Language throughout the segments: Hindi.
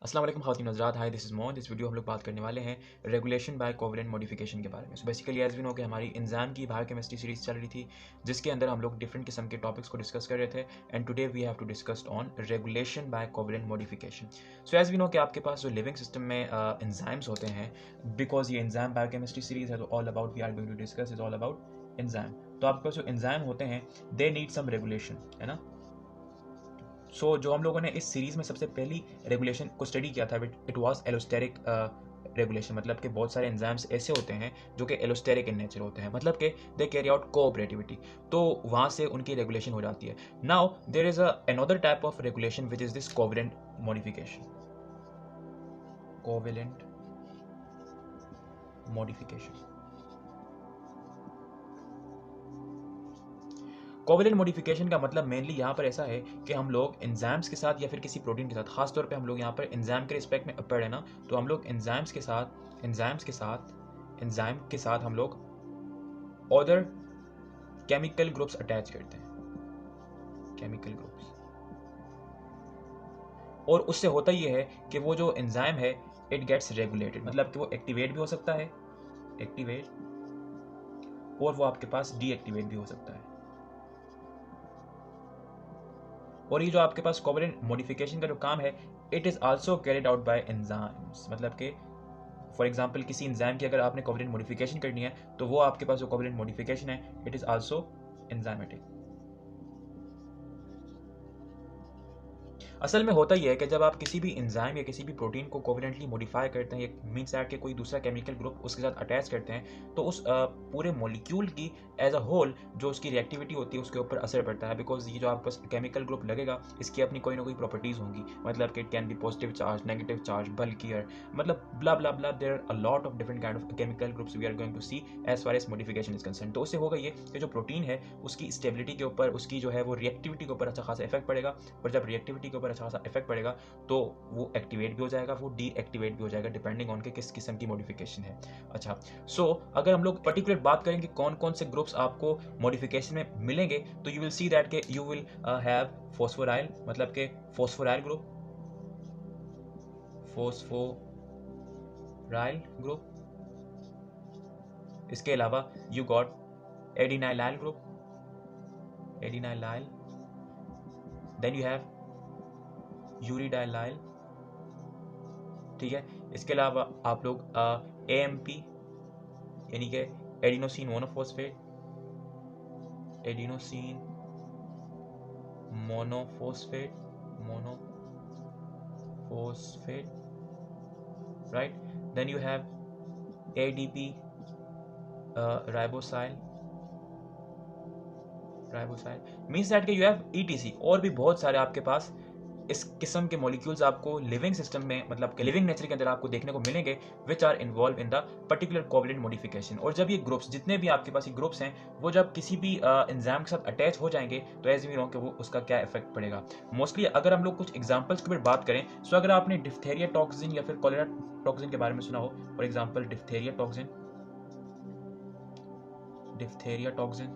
अस्सलाम वालेकुम ख़वातीन हज़रात, हाय दिस इज़ मोहन। इस वीडियो हम लोग बात करने वाले हैं रेगुलेशन बाय कोवेलेंट मॉडिफिकेशन के बारे में। So basically as we know कि हमारी एंजाइम की बायोकेमिस्ट्री सीरीज़ चल रही थी, जिसके अंदर हम लोग डिफरेंट किस्म के टॉपिक्स को डिस्कस कर रहे थे and today we have to discuss on regulation by covalent modification. So as we know कि आपके पास जो लिविंग सिस्टम में एंजाइम्स होते हैं, बिकॉज ये एंजाइम बायोकेमिस्ट्री सीरीज़ है तो all about we are going to discuss is all about enzyme. तो आपके पास जो एंजाइम होते हैं दे नीड सम रेगुलेशन, है ना। जो हम लोगों ने इस सीरीज में सबसे पहली रेगुलेशन को स्टडी किया था, इट वाज एलोस्टेरिक रेगुलेशन। मतलब कि बहुत सारे एंजाइम्स ऐसे होते हैं जो कि एलोस्टेरिक इन नेचर होते हैं, मतलब कि दे कैरी आउट कोऑपरेटिविटी, तो वहाँ से उनकी रेगुलेशन हो जाती है। Now there is another type of regulation which is this covalent modification. Covalent modification, covalent modification का मतलब मेनली यहाँ पर ऐसा है कि हम लोग एंजाइम्स के साथ या फिर किसी प्रोटीन के साथ, खासतौर पे हम लोग यहाँ पर एंजाइम के रिस्पेक्ट में पढ़े ना, तो हम लोग एंजाइम के साथ हम लोग अदर केमिकल ग्रुप्स अटैच करते हैं, केमिकल ग्रुप्स। और उससे होता ये है कि वो जो एंजाइम है इट गेट्स रेगुलेटेड, मतलब कि वो एक्टिवेट भी हो सकता है, एक्टिवेट, और वो आपके पास डीएक्टिवेट भी हो सकता है। और ये जो आपके पास कोवेलेंट मॉडिफिकेशन का जो काम है it is also carried out by enzymes. मतलब कि फॉर एग्जांपल किसी एंजाइम की अगर आपने कोवेलेंट मॉडिफिकेशन करनी है तो वो आपके पास जो कोवेलेंट मॉडिफिकेशन है इट इज आल्सो एंजाइमेटिक। असल में होता यह है कि जब आप किसी भी एंजाइम या किसी भी प्रोटीन को कोवेलेंटली मॉडिफाई करते हैं, मीन्स दैट के कोई दूसरा केमिकल ग्रुप उसके साथ अटैच करते हैं, तो उस पूरे मॉलिक्यूल की एज अ होल जो उसकी रिएक्टिविटी होती है उसके ऊपर असर पड़ता है। बिकॉज ये जो आपके पास केमिकल ग्रुप लगेगा इसकी अपनी कोई ना कोई प्रॉपर्टीज होंगी, मतलब कि it can be positive charge, negative charge, bulkier, मतलब blah blah blah, there are a lot of different kind of chemical groups we are going to see as far as modification is concern. तो उससे होगा ये कि जो प्रोटीन है उसकी स्टेबिलिटी के ऊपर, उसकी जो है वो रिएक्टिविटी के ऊपर अच्छा खासा इफेक्ट पड़ेगा, और जब रिएक्टिविटी के ऊपर अच्छा खासा इफेक्ट पड़ेगा तो वो एक्टिवेट भी हो जाएगा, वो डीएक्टिवेट भी हो जाएगा, डिपेंडिंग ऑन के किस किस्म की मॉडिफिकेशन है। अच्छा, अगर हम लोग पर्टिकुलर बात करेंगे कौन कौन से ग्रुप्स आपको मॉडिफिकेशन में मिलेंगे, तो यू विल सी दैट के यू विल हैव फॉस्फोराइल, मतलब के फॉस्फोराइल ग्रुप, फॉस्फोराइल ग्रुप। इसके अलावा you got adenylyl group, adenylyl, then you have uridylyl, ठीक है। इसके अलावा आप लोग एएमपी यानी कि adenosine monophosphate, adenosine monophosphate, monophosphate, right. Then you have ADP ribosyl, ribosyl, means that कि यू हैव ईटीसी, और भी बहुत सारे आपके पास इस किस्म के मॉलिक्यूल्स आपको लिविंग सिस्टम में, मतलब कि लिविंग नेचर के अंदर आपको देखने को मिलेंगे which are involve in the particular covalent modification. और जब ये ग्रुप्स, जितने भी आपके पास ये ग्रुप्स हैं, वो जब किसी भी एंजाइम के साथ अटैच हो जाएंगे तो एज वी नो कि वो उसका क्या इफेक्ट पड़ेगा। मोस्टली अगर हम लोग कुछ एग्जांपल्स के ऊपर बात करें, सो अगर आपने डिप्थेरिया टॉक्सिन या फिर कॉलेरा टॉक्सिन के बारे में सुना हो, for example diphtheria toxin, diphtheria toxin,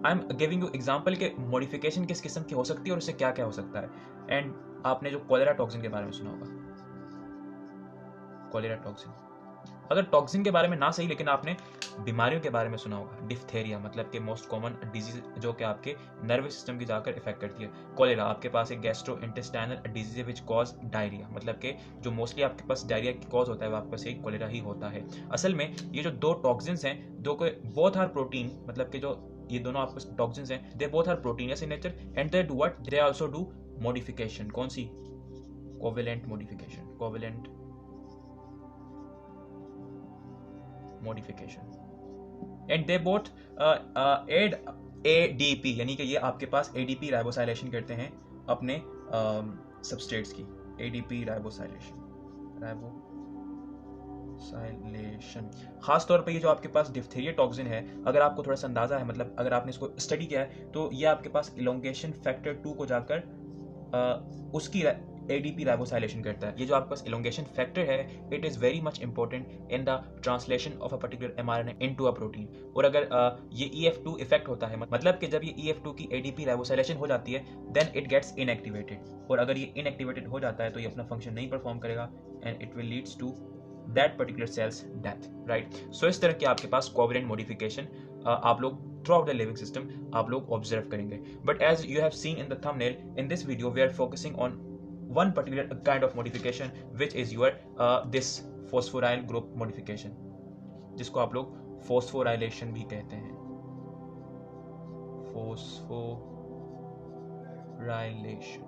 I am giving you example के मॉडिफिकेशन किस किस्म की हो सकती है और उससे क्या क्या हो सकता है। एंड आपने जो कॉलेरा टॉक्सिन के बारे में सुना होगा, कॉलेरा टॉक्सिन, अगर टॉक्सिन के बारे में ना सही लेकिन आपने बीमारियों के बारे में सुना होगा, डिप्थेरिया मतलब कि मोस्ट कॉमन डिजीज जो कि आपके नर्वस सिस्टम की जाकर इफेक्ट करती है। कॉलेरा आपके पास एक gastro intestinal disease which cause diarrhoea, मतलब कि जो मोस्टली आपके पास डायरिया की कॉज होता है वो आपके पास एक कॉलेरा ही होता है। असल में ये जो दो टॉक्सिन्स हैं, दो को बोथ आर प्रोटीन, मतलब कि जो ये दोनों आपके टॉक्सिन्स हैं they both are proteinaceous in nature and they do what, they also do modification. कौन सी? Covalent modification, covalent modification, and they both add ADP, यानी कि ये आपके पास एडीपी राइबोसाइलेशन करते हैं अपने सबस्ट्रेट्स की, एडीपी राइबोसाइलेशन, राइबोसाइलेशन। खास तौर पे ये जो आपके पास डिप्थेरिया टॉक्सिन है, अगर आपको थोड़ा सा अंदाजा है, मतलब अगर आपने इसको स्टडी किया है, तो ये आपके पास इलोंगेशन फैक्टर 2 को जाकर उसकी ADP राइबोसाइलेशन करता है। ये जो आपके पास elongation फैक्टर है, it is very much important in the translation of a particular mRNA into a protein. और अगर ये EF2 इफेक्ट होता है, मतलब कि जब ये EF2 की ADP राइबोसाइलेशन हो जाती है, देन इट गेट्स इनएक्टिवेटेड। और अगर ये इनएक्टिवेटेड हो जाता है तो ये अपना फंक्शन नहीं परफॉर्म करेगा and it will leads to that particular cells death, right. So इस तरह के आपके पास कोवेलेंट मॉडिफिकेशन आप लोग throughout the living system आप लोग ऑब्जर्व करेंगे। But as you have seen in the thumbnail, in this video we are focusing on one particular kind of modification which is your this phosphoryl group modification, जिसको आप लोग phosphorylation भी कहते हैं। phosphorylation।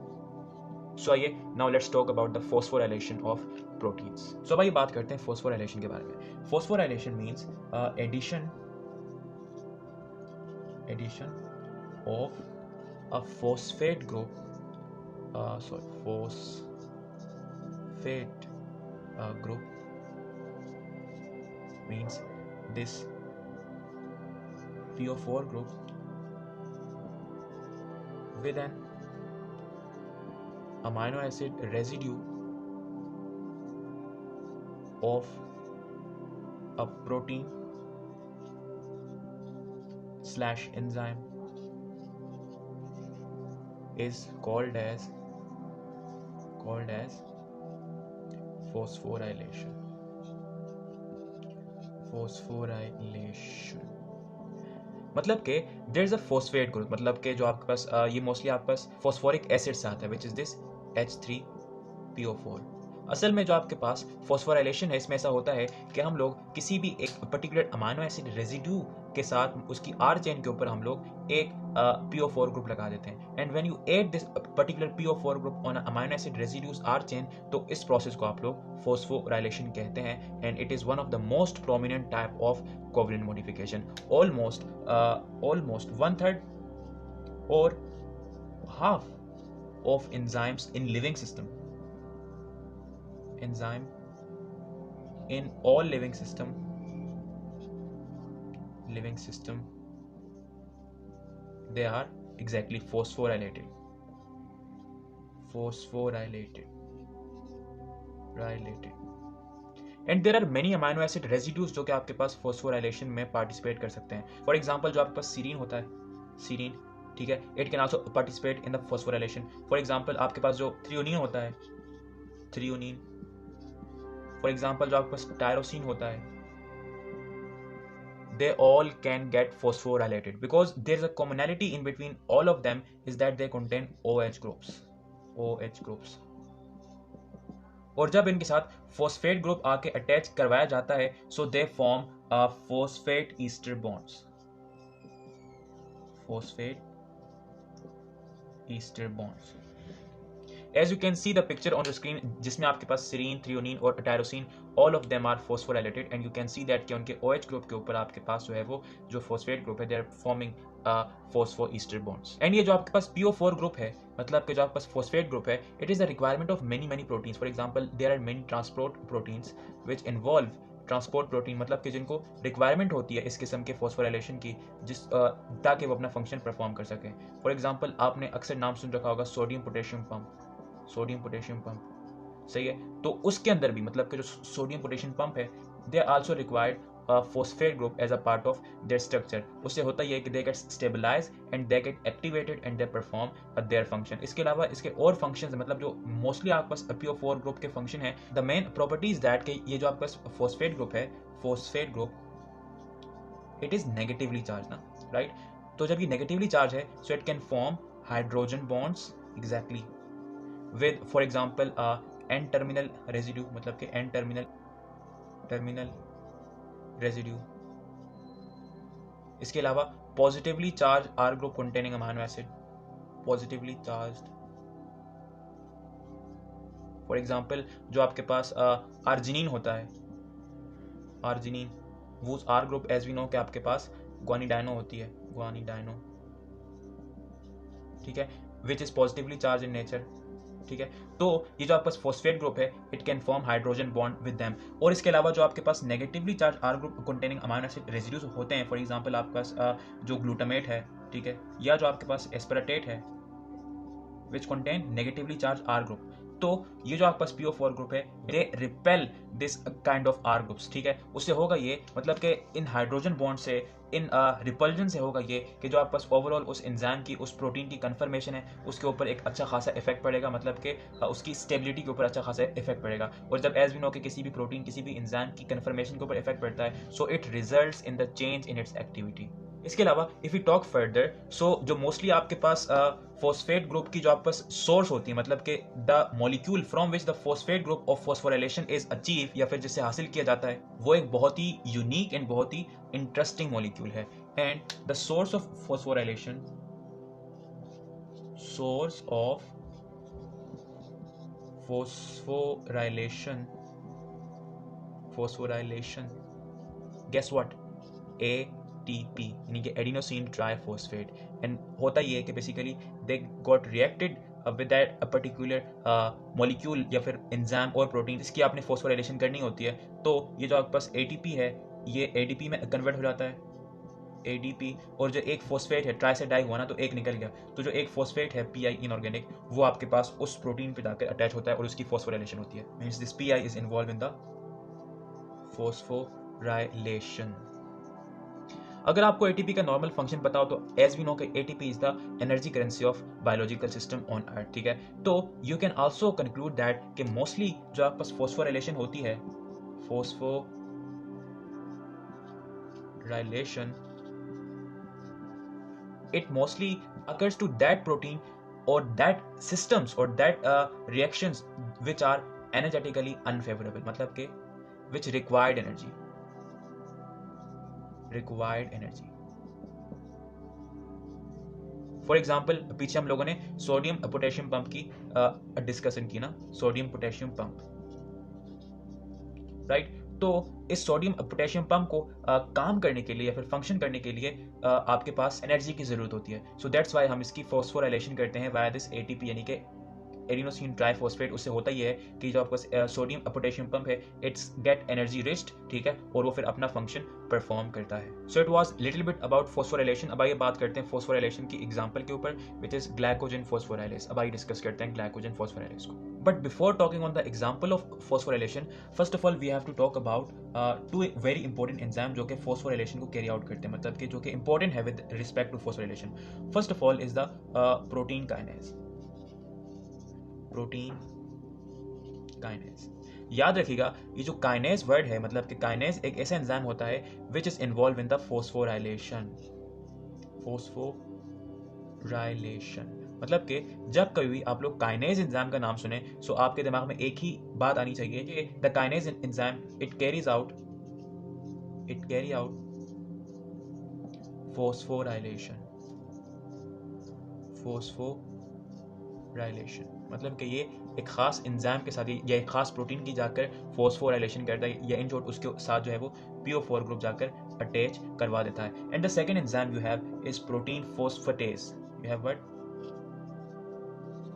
So आइए now let's talk about the phosphorylation of proteins। So अब आइए बात करते हैं phosphorylation के बारे में। phosphorylation means addition of a phosphate group phosphate group means this PO4 group with an amino acid residue of a protein / enzyme is called as phosphorylation। मतलब कि there is a phosphate group, मतलब कि जो आपके पास ये मोस्टली आपके पास फोस्फोरिक एसिड से आता है, विच इज दिस H3PO4। असल में जो आपके पास फोस्फोराइलेशन है, इसमें ऐसा होता है कि हम लोग किसी भी एक पर्टिकुलर अमाइनो एसिड रेजिड्यू के साथ उसकी R चेन के ऊपर हम लोग एक PO4 ग्रुप लगा देते हैं। And when you add this particular PO4 group on amino acid residues R chain, तो इस प्रोसेस को आप लोग फोस्फोराइलेशन कहते हैं। And it is one of the most prominent type of covalent modification. Almost 1/3 or half of enzymes in living system, enzyme in all living system they are exactly phosphorylated and there are many amino acid residues जो कि आपके पास phosphorylation में participate कर सकते हैं। फॉर एग्जाम्पल जो आपके पास सीरीन होता है, सीरीन, ठीक है, it can also participate in the phosphorylation. For example आपके पास जो थ्रियोनिन होता है, थ्रियोनिन, फॉर एग्जाम्पल जो आपके पास टायरोसिन होता है, they all can get phosphorylated because there is a commonality in between all of them is that they contain OH groups। और जब इनके साथ फॉस्फेट ग्रुप आके अटैच करवाया जाता है, so they form phosphate ester bonds, As you can see the picture on the screen, जिसमें आपके पास सीरीन, थ्रियोनिन और tyrosine, all of them are phosphorylated and you can see that कि उनके OH ग्रुप के ऊपर आपके पास जो है वो जो फॉस्फेट ग्रुप है, they are forming phosphoester bonds। And ये जो आपके पास PO4 ग्रुप है, मतलब कि जो आपके पास फॉस्फेट ग्रुप है, it is the requirement of many proteins। For example, there are many transport proteins which involve transport protein, मतलब कि जिनको रिक्वायरमेंट होती है इस किस्म के फॉस्फोराइलेशन की, जिस ताकि वो अपना फंक्शन परफॉर्म कर सकें। फॉर एग्जांपल आपने अक्सर नाम सुन रखा होगा सोडियम पोटेशियम पंप, सही है। तो उसके अंदर भी मतलब कि जो सोडियम पोटेशियम पंप है, they are also required phosphate group as a part of their structure। उससे होता ही है कि they get stabilized and they get activated and they perform their function। इसके अलावा इसके और functions, मतलब जो mostly आपके पास PO4 group के function है, the main property is that कि ये जो आपके पास phosphate group है, phosphate group it is negatively charged ना, right। तो जब ये negatively charged है, so it can form hydrogen bonds exactly with for example N-terminal residue, मतलब कि N-terminal रेजिड्यू। इसके अलावा positively charge R group containing amino acid, positively charged. For example जो आपके पास आर्जिनिन होता है, आर्जिनिन, वो R group as we know कि आपके पास ग्वानिडाइनो होती है, ग्वानिडाइनो, ठीक है, which is positively charge in nature, ठीक है। तो ये जो आपके पास फॉस्फेट ग्रुप है, it can form hydrogen bond with them. और इसके अलावा जो आपके पास negatively charge R group containing amino acid residues होते हैं, फॉर एग्जांपल आपके पास जो ग्लूटामेट है, ठीक है, या जो आपके पास एस्पेरेटेट है, which contain negatively charge R group, तो ये जो आपके पास PO4 ग्रुप है, they repel this kind of R groups, ठीक है। उससे होगा ये, मतलब कि इन हाइड्रोजन बॉन्ड से, इन रिपल्जन से होगा ये कि जो आपके पास ओवरऑल उस एंजाइम की, उस प्रोटीन की कन्फर्मेशन है, उसके ऊपर एक अच्छा खासा इफेक्ट पड़ेगा, मतलब कि उसकी स्टेबिलिटी के ऊपर अच्छा खासा इफेक्ट पड़ेगा। और जब एज वी नो कि किसी भी प्रोटीन, किसी भी एंजाइम की कन्फर्मेशन के ऊपर इफेक्ट पड़ता है, so it results in the change in its activity. इसके अलावा इफ यू टॉक फर्दर, सो जो मोस्टली आपके पास फॉस्फेट ग्रुप की जो आपके पास सोर्स होती है, मतलब कि the molecule from which the phosphate group of phosphorylation is achieve, या फिर जिससे हासिल किया जाता है, वो एक बहुत ही यूनिक एंड बहुत ही इंटरेस्टिंग मॉलिक्यूल है। And the source of phosphorylation, source of phosphorylation, guess what, ATP, यानी कि एडिनोसिन ट्राइफॉस्फेट। एंड होता ये है कि basically they got reacted with that a particular molecule या फिर एंजाइम और प्रोटीन, जिसकी आपने फॉस्फोराइलेशन करनी होती है। तो ये जो आपके पास ATP है, ये ADP में कन्वर्ट हो जाता है, ADP। और जो एक फॉस्फेट है, ट्राई से डाई हुआ ना, तो एक निकल गया, तो जो एक फॉस्फेट है PI इनऑर्गेनिक, वो आपके पास उस प्रोटीन पे जाकर अटैच होता है और उसकी फॉस्फोराइलेशन होती है। Means this PI is involve in the phosphorylation. अगर आपको ATP का नॉर्मल फंक्शन पता हो, तो एज वी नो कि ATP is the energy currency of biological system on earth, ठीक है। तो you can also conclude that कि मोस्टली जो आपके पास फॉस्फोराइलेशन होती है, phosphorylation, it mostly occurs to that protein or that systems or that reactions which are energetically unfavorable, मतलब के which required energy, for example पीछे हम लोगों ने सोडियम पोटेशियम पंप की डिस्कशन की ना, सोडियम पोटेशियम पंप, राइट। तो इस सोडियम पोटेशियम पंप को काम करने के लिए या फिर फंक्शन करने के लिए आपके पास एनर्जी की जरूरत होती है। सो दैट्स वाई हम इसकी फॉस्फोराइलेशन करते हैं वाया दिस ATP, यानी कि एडिनोसिन ट्राइफॉस्फेट। उससे होता ही है कि जो आपका सोडियम पोटेशियम पंप है, इट्स गेट एनर्जी रिच्ड, ठीक है, और वो फिर अपना फंक्शन परफॉर्म करता है। So it was little bit about phosphorylation. अब आइए बात करते हैं फॉस्फोराइलेशन की एग्जांपल के ऊपर, विच इज ग्लाइकोजन फॉस्फोराइलेज। अब आइए डिस्कस करते हैं ग्लाइकोजन फॉस्फोराइलेज को। But before talking on the example of phosphorylation, first of all we have to talk about two very important enzyme जो कि फॉस्फोराइलेशन को कैरी आउट करते हैं, मतलब कि जो कि इंपॉर्टेंट है with respect to phosphorylation. First of all is the protein kinase, protein kinase. याद रखिएगा, ये जो काइनेज वर्ड है, मतलब कि काइनेज एक ऐसा एंजाइम होता है which is involve in the phosphorylation, मतलब कि जब कभी आप लोग काइनेज एंजाइम का नाम सुने, सो आपके दिमाग में एक ही बात आनी चाहिए कि the kinase enzyme it carry out phosphorylation, मतलब कि ये एक खास एंजाइम के साथ या एक खास प्रोटीन की जाकर फॉस्फोराइलेशन करता है, या इन शॉर्ट उसके साथ जो है वो PO4 ग्रुप जाकर अटैच करवा देता है। And the second enzyme you have is protein phosphatase. You have what?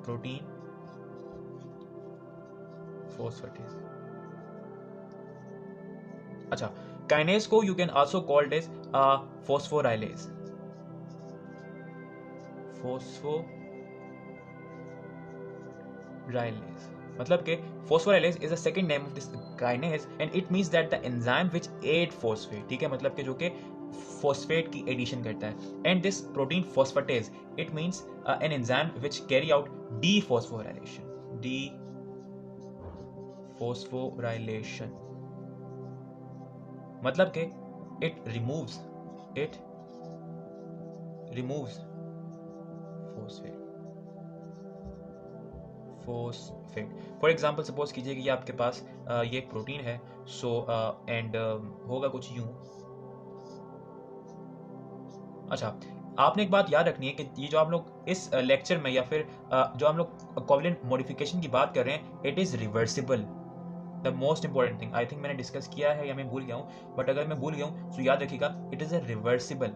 Protein phosphatase. अच्छा, काइनेज को you can also called as phosphorylase, मतलब कि phosphorylases is the second name of this kinase and it means that the enzyme which aid phosphate, ठीक है, मतलब कि जो कि phosphate की एडिशन करता है। and this protein phosphatase, it means an enzyme which carry out dephosphorylation, मतलब कि it removes phosphate। For example suppose कीजिए कि ये आपके पास ये एक प्रोटीन है, सो एंड होगा कुछ यूं। अच्छा, आपने एक बात याद रखनी है कि ये जो आप लोग इस लेक्चर में या फिर जो हम लोग कोवलेंट मॉडिफिकेशन की बात कर रहे हैं, it is reversible. The most important thing, I think मैंने डिस्कस किया है या मैं भूल गया हूँ, बट अगर मैं भूल गया हूँ तो याद रखिएगा, इट इज़ अ रिवर्सिबल,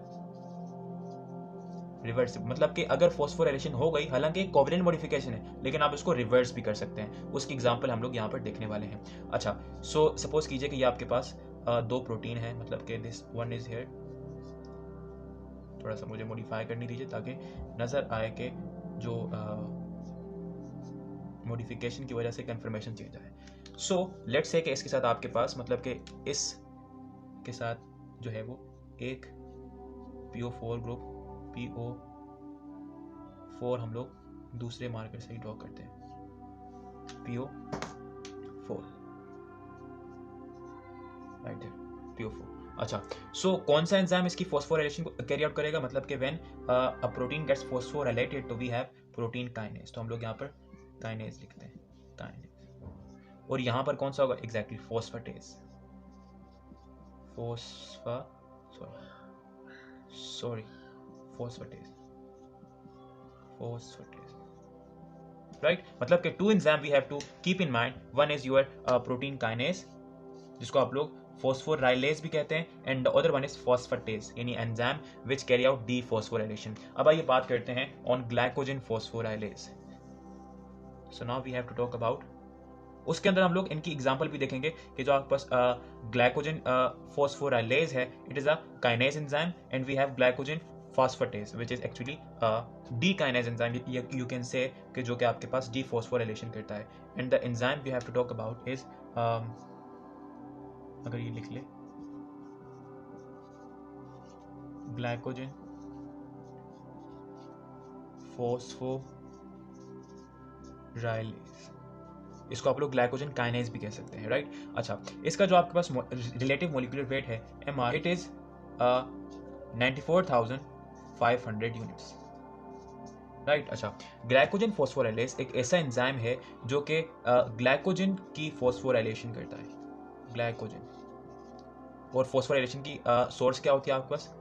मतलब कि अगर फॉस्फोराइलेशन हो गई, हालांकि कोवलेंट मॉडिफिकेशन है, लेकिन आप इसको रिवर्स भी कर सकते हैं। उसकी एग्जांपल हम लोग यहाँ पर देखने वाले हैं। अच्छा, सो सपोज कीजिए कि ये आपके पास दो प्रोटीन है, मतलब कि दिस वन इज हियर। थोड़ा सा मुझे मॉडिफाई करनी दीजिए ताकि नजर आए कि जो मॉडिफिकेशन की वजह से कन्फर्मेशन चेंज आया है। सो लेट्स से कि इसके साथ आपके पास मतलब कि इस के साथ जो है वो एक PO4 ग्रुप PO4 हम लोग दूसरे मार्कर से ही ड्रॉ करते हैं, PO4 राइट है, PO4। अच्छा, सो कौन सा एंजाइम इसकी फॉस्फोराइलेशन को कैरी आउट करेगा, मतलब कि when a protein gets phosphorylated तो वी हैव प्रोटीन काइनेज, तो हम लोग यहाँ पर काइनेज लिखते हैं, काइनेज। और यहाँ पर कौन सा होगा, एग्जैक्टली फॉस्फेटेज, फॉस्फेटेज, राइट। मतलब कि two enzyme we have to keep in mind, one is your protein kinase जिसको आप लोग फॉस्फोराइलेज भी कहते हैं, and the other one is phosphatase यानी enzyme which carry out dephosphorylation. अब आइए बात करते हैं on glycogen phosphorylase. So now we have to talk about, उसके अंदर हम लोग इनकी एग्जांपल भी देखेंगे कि जो आपके पास ग्लाइकोजन फॉस्फोराइलेज है, it is a kinase enzyme, and we have glycogen phosphatase which is actually de kinase enzyme, you can say कि जो कि आपके पास डीफॉस्फोराइलेशन करता है। And the enzyme we have to talk about is, अगर ये लिख ले, ग्लाइकोजन फॉस्फोराइलेज, इसको आप लोग ग्लाइकोजन काइनेज भी कह सकते हैं, राइट। अच्छा, इसका जो आपके पास रिलेटिव मॉलिक्यूलर वेट है MR, it is 94,500 units, right. अच्छा, ग्लाइकोजन फॉस्फोराइलेज एक ऐसा एंजाइम है जो कि ग्लाइकोजन की फॉस्फोराइलेशन करता है, ग्लाइकोजन। और फॉस्फोराइलेशन की सोर्स क्या होती है आपके पास,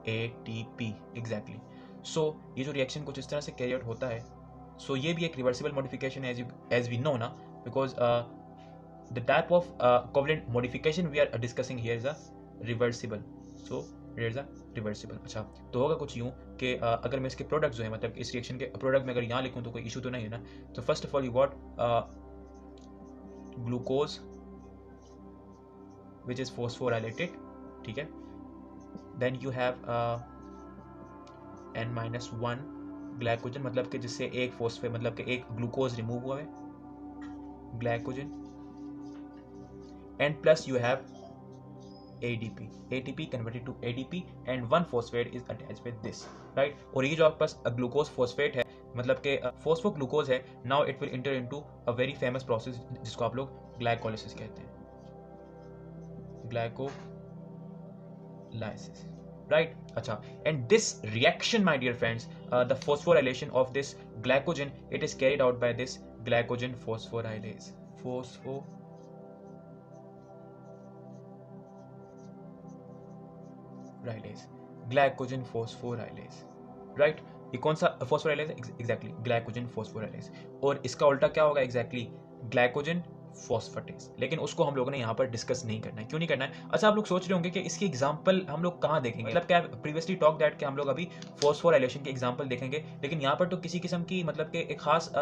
ATP, एग्जैक्टली। सो ये जो रिएक्शन कुछ इस तरह से कैरी आउट होता है, सो ये भी एक रिवर्सिबल मॉडिफिकेशन है, एज वी नो ना, because the type of covalent modification we are discussing here is a reversible, so it is a reversible. अच्छा, तो होगा कुछ यूँ कि अगर मैं इसके प्रोडक्ट जो है, मतलब इस रिएक्शन के प्रोडक्ट में अगर यहाँ लिखूँ तो कोई इशू तो नहीं है ना। तो first of all you got glucose which is phosphorylated, ठीक है। Then you have N-1 glycogen, मतलब कि जिससे एक फॉस्फेट, मतलब कि एक ग्लूकोज रिमूव हुआ है, glycogen, and plus you have ATP converted to ADP, and one phosphate is attached with this, right. और ये जो आपके पास ग्लूकोज फॉस्फेट है, मतलब कि फॉस्फोग्लूकोज है, now it will inter into a very famous process जिसको आप लोग ग्लाइकोलाइसिस कहते हैं, glycolysis, right? Acha. And this reaction, my dear friends, the phosphorylation of this glycogen, it is carried out by this glycogen phosphorylase, glycogen phosphorylase, right? ये कौन सा फॉस्फोराइलेज, एग्जैक्टली ग्लाइकोजन फॉस्फोराइलेज। और इसका उल्टा क्या होगा, एग्जैक्टली ग्लाइकोजन फॉस्फेटेज। लेकिन उसको हम लोगों ने यहाँ पर डिस्कस नहीं करना है, क्यों नहीं करना है। अच्छा, आप लोग सोच रहे होंगे कि इसकी एग्जांपल हम लोग कहाँ देखेंगे, मतलब क्या प्रीवियसली टॉक दैट कि हम लोग अभी फॉस्फोराइलेशन की एग्जांपल देखेंगे, लेकिन यहाँ पर तो किसी किस्म की मतलब कि एक खास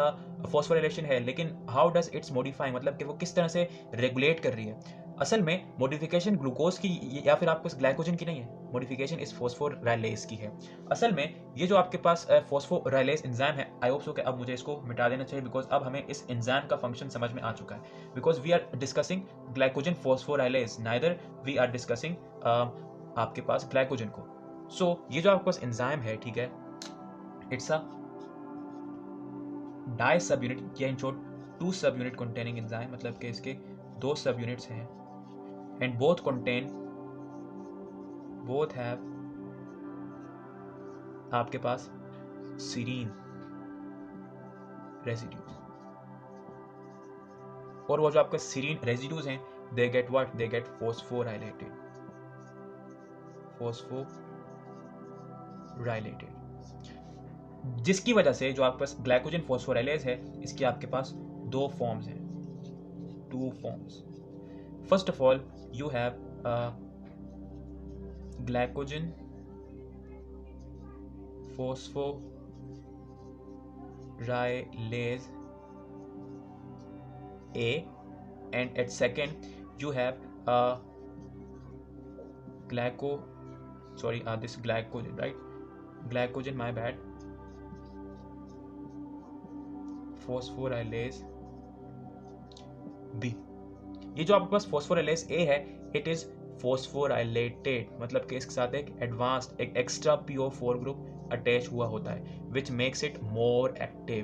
फॉस्फोराइलेशन है, लेकिन हाउ डज इट्स मॉडिफाई, मतलब कि वो किस तरह से रेगुलेट कर रही है। असल में मॉडिफिकेशन ग्लूकोज की या फिर आपको ग्लाइकोजन की नहीं है, मॉडिफिकेशन इस फॉस्फोराइलेज की है। असल में ये जो आपके पास फॉस्फोराइलेज एंजाइम है, आई होप सो कि अब मुझे इसको मिटा देना चाहिए, बिकॉज अब हमें इस एंजाइम का फंक्शन समझ में आ चुका है, because we are discussing glycogen phosphorylase, neither we are discussing आपके पास ग्लाइकोजन को। सो ये जो आपके पास एंजाइम है, ठीक है, it's a di subunit या इन शॉर्ट 2 सब यूनिट कंटेनिंग एंजाइम, मतलब कि इसके 2 सब यूनिट्स हैं, एंड बोथ हैव आपके पास सीरीन रेसिड्यूज। और वो जो आपके सीरीन रेसिड्यूज हैं, they get what, they get phosphorylated, जिसकी वजह से जो आपके पास ग्लाइकोजन फॉस्फोराइलेज है, इसकी आपके पास 2 फॉर्म्स हैं, 2 forms. First of all you have glycogen phosphorylase A, and at second you have this glycogen, right? Glycogen, my bad, phosphorylase ये जो आपके पास फॉस्फोराइलेज ए है, इट इज फॉस्फोराइलेटेड, मतलब कि इसके साथ एक एडवांस्ड, एक एक्स्ट्रा PO4 ग्रुप अटैच हुआ होता है, which makes it more active.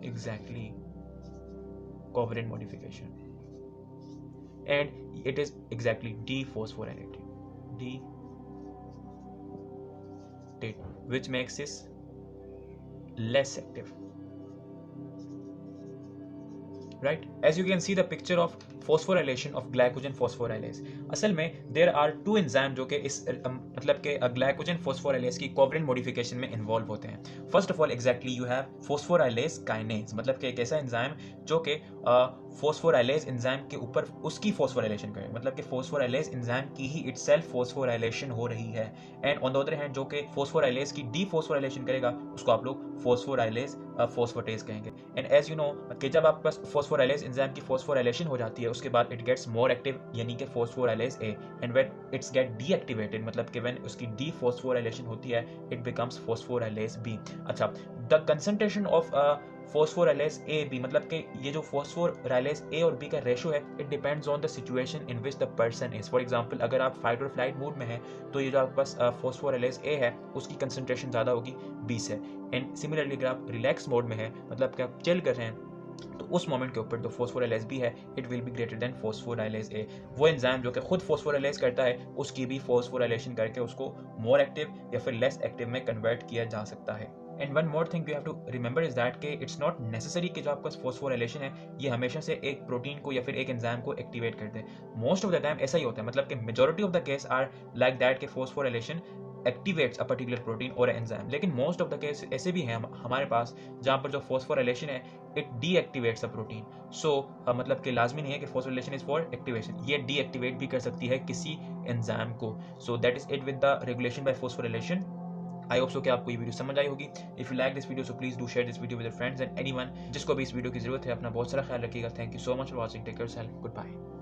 Exactly, covalent modification, and it is exactly dephosphorylated, which makes this less active. Right, as you can see the picture of phosphorylation of glycogen phosphorylase. असल में there are two enzyme जो कि इस मतलब के glycogen phosphorylase की covalent modification में involve होते हैं. First of all exactly you have phosphorylase kinase, मतलब कि एक ऐसा एंजाइम जो कि फोस्फोराइलेज एंजाइम के ऊपर उसकी फोस्फोराइलेशन करे, मतलब कि फोस्फोराइलेज एंजाइम की ही इटसेल्फ फोस्फोराइलेशन हो रही है. And on the other hand जो कि फोस्फोराइलेज की डीफोस्फोराइलेशन करेगा उसको आप लोग फोस्फोराइलेज फोस्फोटेज कहेंगे. एंड एज यू नो कि जब आपके पास फोस्फोराइलेज एंजाइम की फोस्फोराइलेशन हो जाती है उसके बाद इट गेट्स मोर एक्टिव, यानी कि phosphorylase A. And when it's get deactivated, मतलब कि व्हेन उसकी डीफोस्फोराइलेशन होती है, इट बिकम्स फोस्फोराइलेज बी. अच्छा, the concentration of phosphorylase A B, मतलब कि ये जो फोस्फोराइलेज ए और बी का रेशो है, it depends on the situation in which the person is. For example अगर आप फाइट और फ्लाइट मोड में है तो ये जो आपके पास फोस्फोराइलेज ए है उसकी कंसंट्रेशन ज़्यादा होगी, 20 है. एंड सिमिलरली अगर आप रिलैक्स मोड में है, मतलब कि आप चिल कर रहे हैं, तो उस मोमेंट के ऊपर जो फोस्फोराइलेज बी है it will be greater than phosphorylase A. वो एंजाइम जो कि खुद फोस्फोराइलेज करता है उसकी भी फोस्फोराइलेशन करके उसको मोर एक्टिव या फिर लेस एक्टिव में कन्वर्ट किया जा सकता है. And one more thing you have to remember is that कि इट्स नॉट नेसेसरी कि जो आपका फोस्फोराइलेशन है ये हमेशा से एक प्रोटीन को या फिर एक एंजाइम को एक्टिवेट कर दे. मोस्ट ऑफ द टाइम ऐसा ही होता है, मतलब कि majority of the case are like that कि phosphorylation activates a particular protein और एंजाइम. लेकिन मोस्ट ऑफ द केस ऐसे भी हैं हमारे पास जहाँ पर जो फोस्फोराइलेशन है इट डीएक्टिवेट्स अ प्रोटीन. सो मतलब कि लाजमी नहीं है कि फोस्फोराइलेशन इज फॉर एक्टिवेशन, ये डीएक्टिवेट भी कर सकती है किसी एंजाइम को. So that is it with the regulation bye phosphorylation. I hope so कि आपको ये वीडियो समझ आई होगी. If you like this video so please do share this video with your friends and anyone जिसको भी इस वीडियो की जरूरत है. अपना बहुत सारा ख्याल रखिएगा. Thank you so much for watching. Take care yourself. Good bye.